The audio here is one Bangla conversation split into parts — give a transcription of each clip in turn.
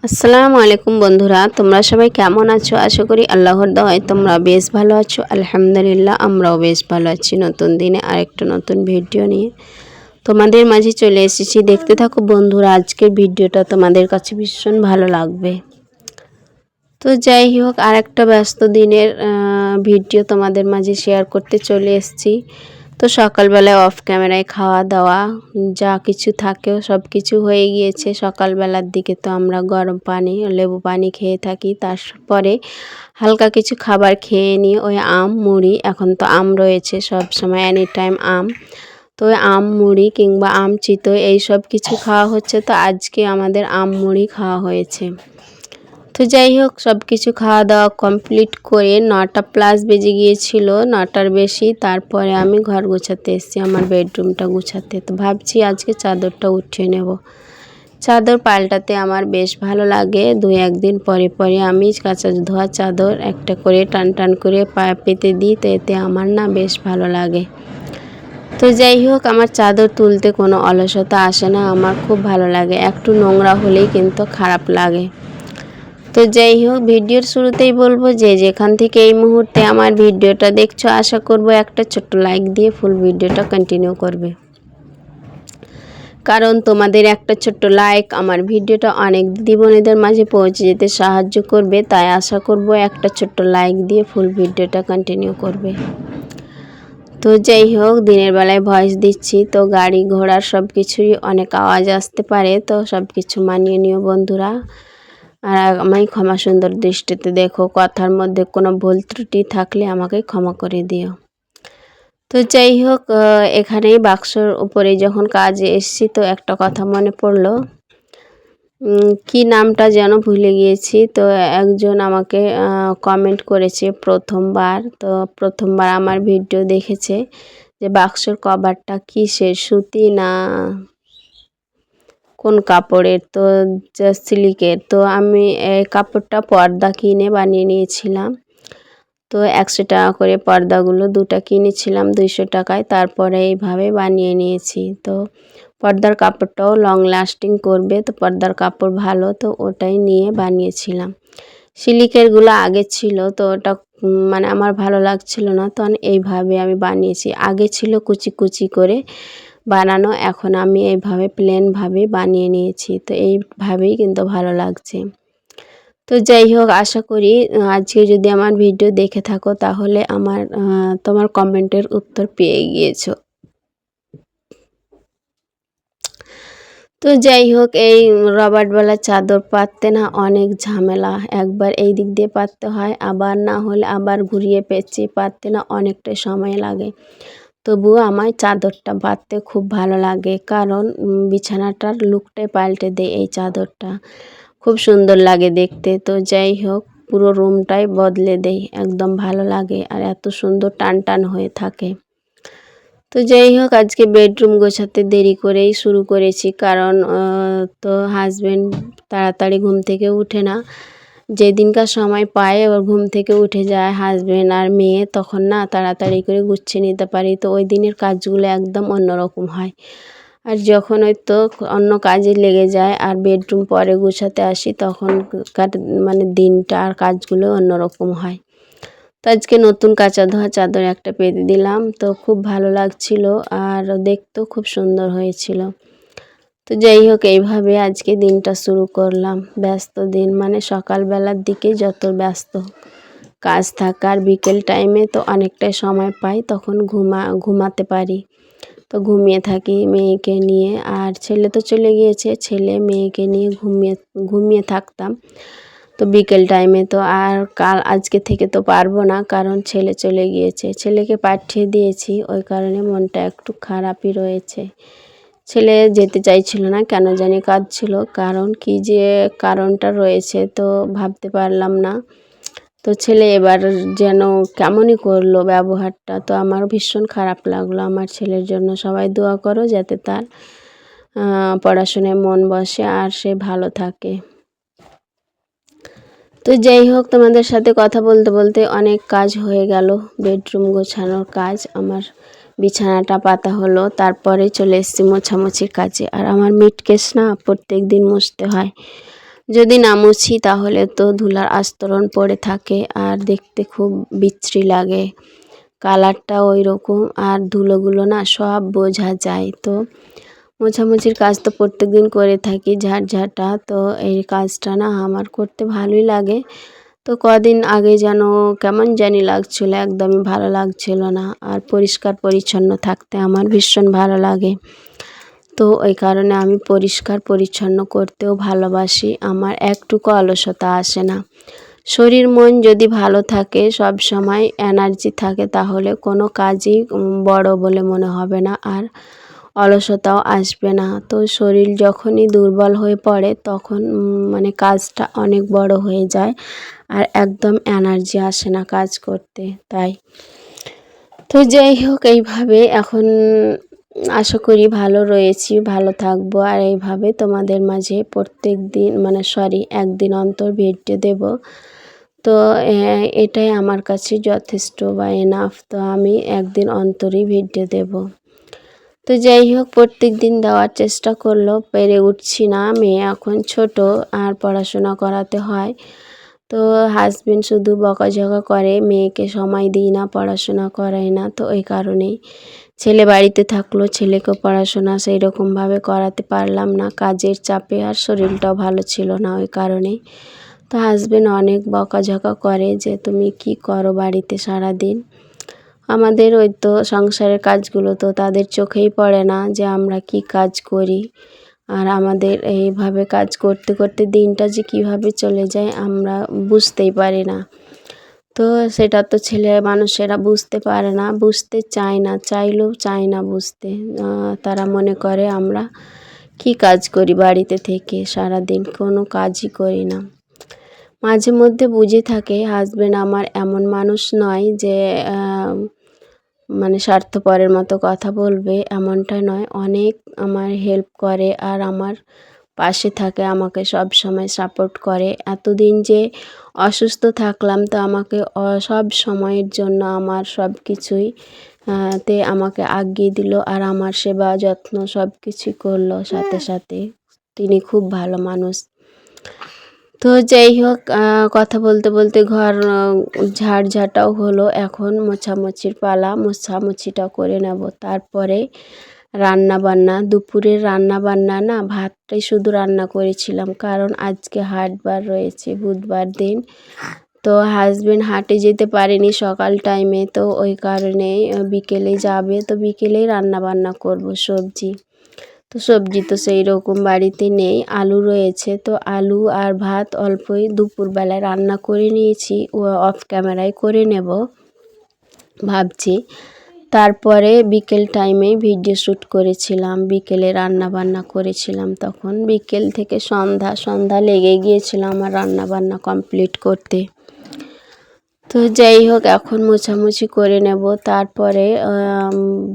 আসসালামু আলাইকুম বন্ধুরা, তোমরা সবাই কেমন আছো? আশা করি আল্লাহর দয়ায় তোমরা বেশ ভালো আছো। আলহামদুলিল্লাহ, আমরাও বেশ ভালো আছি। নতুন দিনে আরেকটা নতুন ভিডিও নিয়ে তোমাদের মাঝে চলে এসেছি। দেখতে থাকো বন্ধুরা, আজকের ভিডিওটা তোমাদের কাছে ভীষণ ভালো লাগবে। তো যাই হোক, আরেকটা ব্যস্ত দিনের ভিডিও তোমাদের মাঝে শেয়ার করতে চলে এসেছি। তো সকালবেলায় অফ ক্যামেরায় খাওয়া দাওয়া যা কিছু থাকেও সব কিছু হয়ে গিয়েছে। সকালবেলার দিকে তো আমরা গরম পানি লেবু পানি খেয়ে থাকি, তারপরে হালকা কিছু খাবার খেয়ে নিই। ওই আম মুড়ি, এখন তো আম রয়েছে সব সময় এনি টাইম আম, তো ওই আম মুড়ি কিংবা আম চিতই এই সব কিছু খাওয়া হচ্ছে। তো আজকে আমাদের আম মুড়ি খাওয়া হয়েছে। তো যাই হোক, সব কিছু খাওয়া দাওয়া কমপ্লিট করে 9টা প্লাস বেজে গিয়েছিল, 9টার বেশি। তারপরে আমি ঘর গোছাতে এসেছি, আমার বেডরুমটা গুছাতে। তো ভাবছি আজকে চাদরটা উঠিয়ে নেব। চাদর পাল্টাতে আমার বেশ ভালো লাগে। 2-1 দিন পরে পরে আমি কাঁচা ধোয়া চাদর একটা করে টান টান করে পেতে দিই, তো এতে আমার না বেশ ভালো লাগে। তো যাই হোক, আমার চাদর তুলতে কোনো অলসতা আসে না, আমার খুব ভালো লাগে। একটু নোংরা হলেই কিন্তু খারাপ লাগে। তো যাই হোক, ভিডিওর শুরুতেই বলবো যে যেখান থেকে এই মুহূর্তে আমার ভিডিওটা দেখছো, আশা করব একটা ছোট্ট লাইক দিয়ে ফুল ভিডিওটা কন্টিনিউ করবে, কারণ তোমাদের একটা ছোট্ট লাইক আমার ভিডিওটা অনেক দিদি বোনেদের মাঝে পৌঁছে যেতে সাহায্য করবে। তাই আশা করব একটা ছোট্ট লাইক দিয়ে ফুল ভিডিওটা কন্টিনিউ করবে। তো যাই হোক, দিনের বেলায় ভয়েস দিচ্ছি, তো গাড়ি ঘোড়ার সব কিছুই অনেক আওয়াজ আসতে পারে, তো সব কিছু মানিয়ে নিও বন্ধুরা। আর আমায় ক্ষমা সুন্দর দৃষ্টিতে দেখো, কথার মধ্যে কোনো ভুল ত্রুটি থাকলে আমাকে ক্ষমা করে দিও। তো যাই হোক, এখানেই বাক্সর উপরে যখন কাজে এসেছি, তো একটা কথা মনে পড়লো, কি নামটা যেন ভুলে গিয়েছি। তো একজন আমাকে কমেন্ট করেছে প্রথমবার, তো প্রথমবার আমার ভিডিও দেখেছে যে বাক্সর কভারটা কিসের, সুতি না কোন কাপড়ের, তো সিল্কের। তো আমি এই কাপড়টা পর্দা কিনে বানিয়ে নিয়েছিলাম। তো 100 টাকা করে পর্দাগুলো 2টা কিনেছিলাম 200 টাকায়, তারপরে এইভাবে বানিয়ে নিয়েছি। তো পর্দার কাপড়টাও লং লাস্টিং করবে, তো পর্দার কাপড় ভালো, তো ওটাই নিয়ে বানিয়েছিলাম। সিল্কেরগুলো আগে ছিল, তো ওটা মানে আমার ভালো লাগছিল না, তো এইভাবে আমি বানিয়েছি। আগে ছিল কুচি কুচি করে বানানো, এখন আমি এইভাবে প্লেনভাবে বানিয়ে নিয়েছি। তো এইভাবেই কিন্তু ভালো লাগছে। তো যাই হোক, আশা করি আজকে যদি আমার ভিডিও দেখে থাকো তাহলে তোমার কমেন্টের উত্তর পেয়ে গিয়েছো। তো যাই হোক, এই রবার্টওয়ালা চাদর পাততে না অনেক ঝামেলা। একবার এই দিক দিয়ে পাততে হয়, আবার না হলে আবার ঘুরিয়ে পেঁচিয়ে পাততে না অনেকটা সময় লাগে। তবুও আমার চাদরটা পাততে খুব ভালো লাগে, কারণ বিছানাটার লুকটাই পাল্টে দেয় এই চাদরটা, খুব সুন্দর লাগে দেখতে। তো যাই হোক, পুরো রুমটাই বদলে দেয়, একদম ভালো লাগে আর এত সুন্দর টান টান হয়ে থাকে। তো যাই হোক, আজকে বেডরুম গোছাতে দেরি করেই শুরু করেছি, কারণ তো হাজব্যান্ড তাড়াতাড়ি ঘুম থেকে উঠে না। যেদিনকার সময় পায় ওর ঘুম থেকে উঠে যায় হাজব্যান্ড আর মেয়ে, তখন না তাড়াতাড়ি করে গুছিয়ে নিতে পারি। তো ওই দিনের কাজগুলো একদম অন্যরকম হয়। আর যখন ওই তো অন্য কাজে লেগে যায় আর বেডরুম পরে গুছাতে আসি, তখন মানে দিনটা আর কাজগুলো অন্যরকম হয়। তো আজকে নতুন কাঁচা ধোয়া চাদর একটা পেতে দিলাম, তো খুব ভালো লাগছিল আর দেখতেও খুব সুন্দর হয়েছিল। তো যাই হোক, এইভাবে আজকে দিনটা শুরু করলাম। ব্যস্ত দিন মানে সকালবেলার দিকে যত ব্যস্ত কাজ থাকার, বিকেল টাইমে তো অনেকটাই সময় পাই, তখন ঘুমাতে পারি। তো ঘুমিয়ে থাকি মেয়েকে নিয়ে, আর ছেলে তো চলে গিয়েছে, ছেলে মেয়েকে নিয়ে ঘুমিয়ে থাকতাম। তো বিকেল টাইমে তো আর আজকে থেকে তো পারবো না, কারণ ছেলে চলে গিয়েছে, ছেলেকে পাঠিয়ে দিয়েছি, ওই কারণে মনটা একটু খারাপই রয়েছে। ছেলে যেতে চাইছিল না, কেন জানি কাঁদছিল, কারণ কি যে কারণটা রয়েছে তো ভাবতে পারলাম না। তো ছেলে এবার যেন কেমনই করলো ব্যবহারটা, তো আমার ভীষণ খারাপ লাগলো। আমার ছেলের জন্য সবাই দোয়া করো যাতে তার পড়াশোনায় মন বসে আর সে ভালো থাকে। তো যাই হোক, তোমাদের সাথে কথা বলতে বলতে অনেক কাজ হয়ে গেল। বেডরুম গোছানোর কাজ, আমার বিছানাটা পাতা হলো, তারপরে চলে এসেছি মোছামুছির কাজে। আর আমার মিট কেস না প্রত্যেক দিন মুছতে হয়, যদি না মুছি তাহলে তো ধুলার আস্তরণ পড়ে থাকে আর দেখতে খুব বিশ্রী লাগে, কালারটা ওই রকম, আর ধুলোগুলো না সব বোঝা যায়। তো মোছামুছির কাজ তো প্রত্যেকদিন করে থাকি ঝাঁটা, তো এই কাজটা না আমার করতে ভালোই লাগে। তো কদিন আগে যেন কেমন জানি লাগছিল, একদমই ভালো লাগছিল না। আর পরিষ্কার পরিচ্ছন্ন থাকতে আমার ভীষণ ভালো লাগে, তো ওই কারণে আমি পরিষ্কার পরিচ্ছন্ন করতেও ভালোবাসি। আমার একটুকু অলসতা আসে না। শরীর মন যদি ভালো থাকে, সব সময় এনার্জি থাকে, তাহলে কোনো কাজই বড় বলে মনে হবে না, আর অলসতাও আসবে না। তো শরীর যখনই দুর্বল হয়ে পড়ে তখন মানে কাজটা অনেক বড় হয়ে যায় আর একদম এনার্জি আসে না কাজ করতে। তাই তো যাই হোক, এইভাবে এখন আশা করি ভালো রয়েছি, ভালো থাকবো। আর এইভাবে তোমাদের মাঝে প্রত্যেক দিন একদিন অন্তর ভিডিও দেব। তো এটাই আমার কাছে যথেষ্ট বা এনাফ। তো আমি একদিন অন্তরই ভিডিও দেব। তো যাই হোক, প্রত্যেক দিন দেওয়ার চেষ্টা করলেও পেরে উঠছি না। মেয়ে এখন ছোট আর পড়াশোনা করাতে হয়। তো হাজবেন্ড শুধু বকাঝকা করে, মেয়েকে সময় দিই না, পড়াশোনা করাই না। তো ওই কারণেই ছেলে বাড়িতে থাকলো, ছেলেকে পড়াশোনা সেই রকমভাবে করাতে পারলাম না, কাজের চাপে, আর শরীরটাও ভালো ছিল না ওই কারণেই। তো হাজবেন্ড অনেক বকাঝকা করে যে তুমি কি করো বাড়িতে সারাদিন। আমাদের ওই তো সংসারের কাজগুলো তো তাদের চোখেই পড়ে না যে আমরা কি কাজ করি, আর আমাদের এইভাবে কাজ করতে করতে দিনটা যে কিভাবে চলে যায় আমরা বুঝতেই পারি না। তো সেটা তো ছেলে মানুষেরা বুঝতে পারে না, বুঝতে চায় না, চাইলেও চায় না বুঝতে। তারা মনে করে আমরা কি কাজ করি বাড়িতে থেকে, সারাদিন কোনো কাজই করি না। মাঝে মধ্যে বুঝে থাকে হাজবেন্ড আমার এমন মানুষ নয় যে স্বার্থপরের মতো কথা বলবে, এমনটা নয়। অনেক আমার হেল্প করে আর আমার পাশে থাকে, আমাকে সব সময় সাপোর্ট করে। এতদিন যে অসুস্থ থাকলাম, তো আমাকে সব সময়ের জন্য আমার সব কিছুই তে আমাকে আগিয়ে দিল, আর আমার সেবা যত্ন সব কিছুই করলো সাথে সাথে। তিনি খুব ভালো মানুষ। তো যাই হোক, কথা বলতে বলতে ঘর ঝাড়ঝাঁটাও হলো, এখন মোছামুছির পালা, মোছামুছিটা করে নেব। তারপরে রান্না বান্না, দুপুরের রান্না বান্না না ভাতটাই শুধু রান্না করেছিলাম, কারণ আজকে হাটবার রয়েছে, বুধবার দিন। তো হাজবেন্ড হাটে যেতে পারেনি সকাল টাইমে, তো ওই কারণে বিকেলে যাবে, তো বিকেলেই রান্না বান্না করব সবজি। তো সবজি তো সেই রকম বাড়িতে নেই, আলু রয়েছে, তো আলু আর ভাত অল্পই দুপুরবেলায় রান্না করে নিয়েছি, ও অফ ক্যামেরায় করে নেব ভাবছি। তারপরে বিকেল টাইমে ভিডিও শ্যুট করেছিলাম, বিকেলে রান্না বান্না করেছিলাম, তখন বিকেল থেকে সন্ধ্যা লেগে গিয়েছিল আমার রান্না বান্না কমপ্লিট করতে। তো যাই হোক, এখন মোছামুছি করে নেব, তারপরে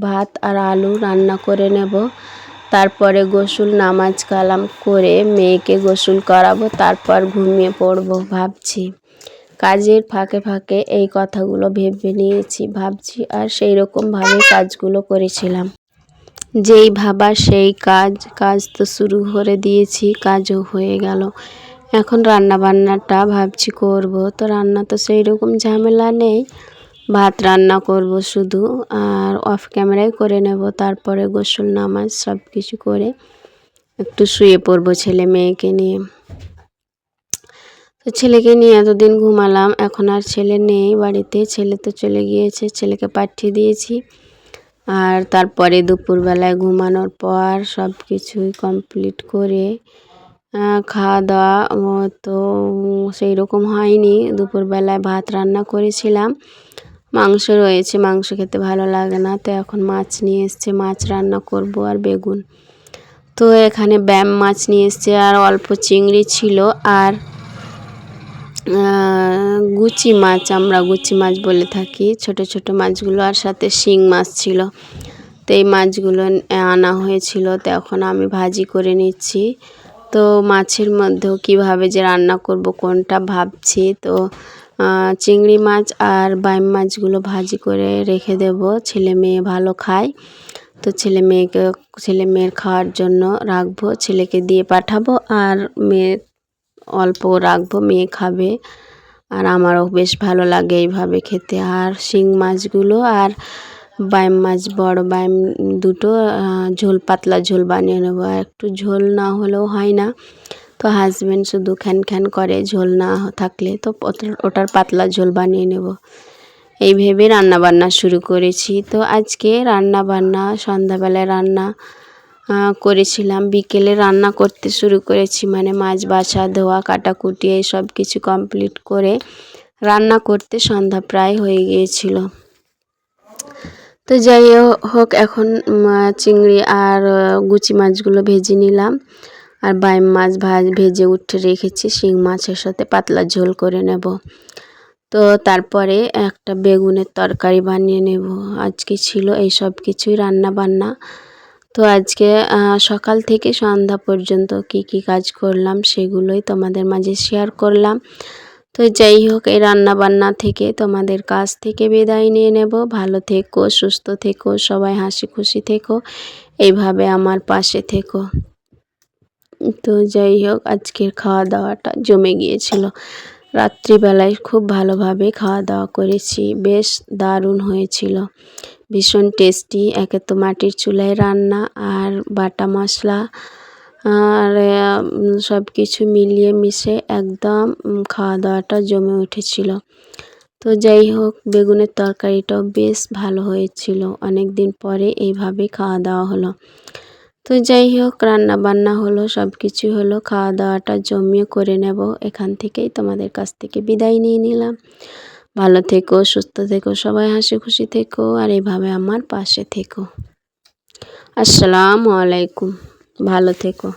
ভাত আর আলু রান্না করে নেব। তারপরে গোসল নামাজ কালাম করে মেয়েকে গোসল করাবো, তারপর ঘুমিয়ে পড়বো ভাবছি। কাজের ফাঁকে ফাঁকে এই কথাগুলো ভেবে নিয়েছি, ভাবছি, আর সেই রকমভাবে কাজগুলো করেছিলাম। যেই ভাবা সেই কাজ তো শুরু করে দিয়েছি, কাজও হয়ে গেল। এখন রান্না বান্নাটা ভাবছি করব। তো রান্না তো সেই রকম ঝামেলা নেই, ভাত রান্না করব শুধু, আর অফ ক্যামেরায় করে নেব। তারপরে গোসল নামাজ সব কিছু করে একটু শুয়ে পড়বো ছেলে মেয়েকে নিয়ে। তো ছেলেকে নিয়ে এতদিন ঘুমালাম, এখন আর ছেলে নেই বাড়িতে, ছেলে তো চলে গিয়েছে, ছেলেকে পাঠিয়ে দিয়েছি। আর তারপরে দুপুরবেলায় ঘুমানোর পর সব কিছুই কমপ্লিট করে খাওয়া দাওয়া তো সেই রকম হয়নি। দুপুরবেলায় ভাত রান্না করেছিলাম, মাংস রয়েছে, মাংস খেতে ভালো লাগে না, তো এখন মাছ নিয়ে এসছে, মাছ রান্না করব, আর বেগুন। তো এখানে ব্যাম মাছ নিয়ে এসছে, আর অল্প চিংড়ি ছিল, আর গুচি মাছ, আমরা গুচি মাছ বলে থাকি, ছোট ছোট মাছগুলো, আর সাথে শিং মাছ ছিল। তো এই মাছগুলো আনা হয়েছিল, তো এখন আমি ভাজি করে নিচ্ছি। তো মাছের মধ্যেও কীভাবে যে রান্না করব কোনটা ভাবছি। তো চিংড়ি মাছ আর বাইম মাছগুলো ভাজি করে রেখে দেব, ছেলে মেয়ে ভালো খায়, তো ছেলে মেয়ের খাওয়ার জন্য রাখবো, ছেলেকে দিয়ে পাঠাবো, আর মেয়ে অল্প রাখবো, মেয়ে খাবে আর আমারও বেশ ভালো লাগে এইভাবে খেতে। আর শিং মাছগুলো আর বাইম মাছ, বড় বাইম দুটো ঝোল, পাতলা ঝোল বানিয়ে নেবো। একটু ঝোল না হলেও হয় না, তো হাজব্যান্ড শুধু খ্যান খ্যান করে ঝোল না থাকলে, তো ওটার পাতলা ঝোল বানিয়ে নেব এই ভেবে রান্না বান্না শুরু করেছি। তো আজকে রান্না বান্না সন্ধ্যাবেলায় রান্না করেছিলাম, বিকেলে রান্না করতে শুরু করেছি, মানে মাছ বাছা, ধোয়া, কাটাকুটি এই সব কিছু কমপ্লিট করে রান্না করতে সন্ধ্যা প্রায় হয়ে গিয়েছিল। তো যাই হোক, এখন চিংড়ি আর গুচি মাছগুলো ভেজে নিলাম, আর বাইম মাছ ভেজে উঠে রেখেছি, শিং মাছের সাথে পাতলা ঝোল করে নেব। তো তারপরে একটা বেগুনের তরকারি বানিয়ে নেব। আজকে ছিল এই সব কিছুই রান্না বান্না। তো আজকে সকাল থেকে সন্ধ্যা পর্যন্ত কি কি কাজ করলাম সেগুলোই তোমাদের মাঝে শেয়ার করলাম। তো যাই হোক, এই রান্না বান্না থেকে তোমাদের কাছ থেকে বিদায় নিয়ে নেব। ভালো থেকো, সুস্থ থেকো, সবাই হাসি খুশি থেকো, এইভাবে আমার পাশে থেকো। তো যাই হোক, আজকের খাওয়া দাওয়াটা জমে গিয়েছিল, রাত্রিবেলায় খুব ভালোভাবে খাওয়া দাওয়া করেছি, বেশ দারুণ হয়েছিল, ভীষণ টেস্টি। একে তো মাটির চুলায় রান্না, আর বাটা মশলা আর সব কিছু মিলিয়ে মিশে একদম খাওয়া দাওয়াটা জমে উঠেছিল। তো যাই হোক, বেগুনের তরকারিটাও বেশ ভালো হয়েছিল, অনেক দিন পরে এইভাবে খাওয়া দাওয়া হলো। তো যাই হোক, রান্না বান্না হলো, সব কিছু হলো, খাওয়া দাওয়াটা জমিয়ে করে নেব। এখান থেকেই তোমাদের কাছ থেকে বিদায় নিয়ে নিলাম। ভালো থেকো, সুস্থ থেকো, সবাই হাসি খুশি থেকো, আর এইভাবে আমার পাশে থেকো। আসসালামু আলাইকুম, ভালো থেকো।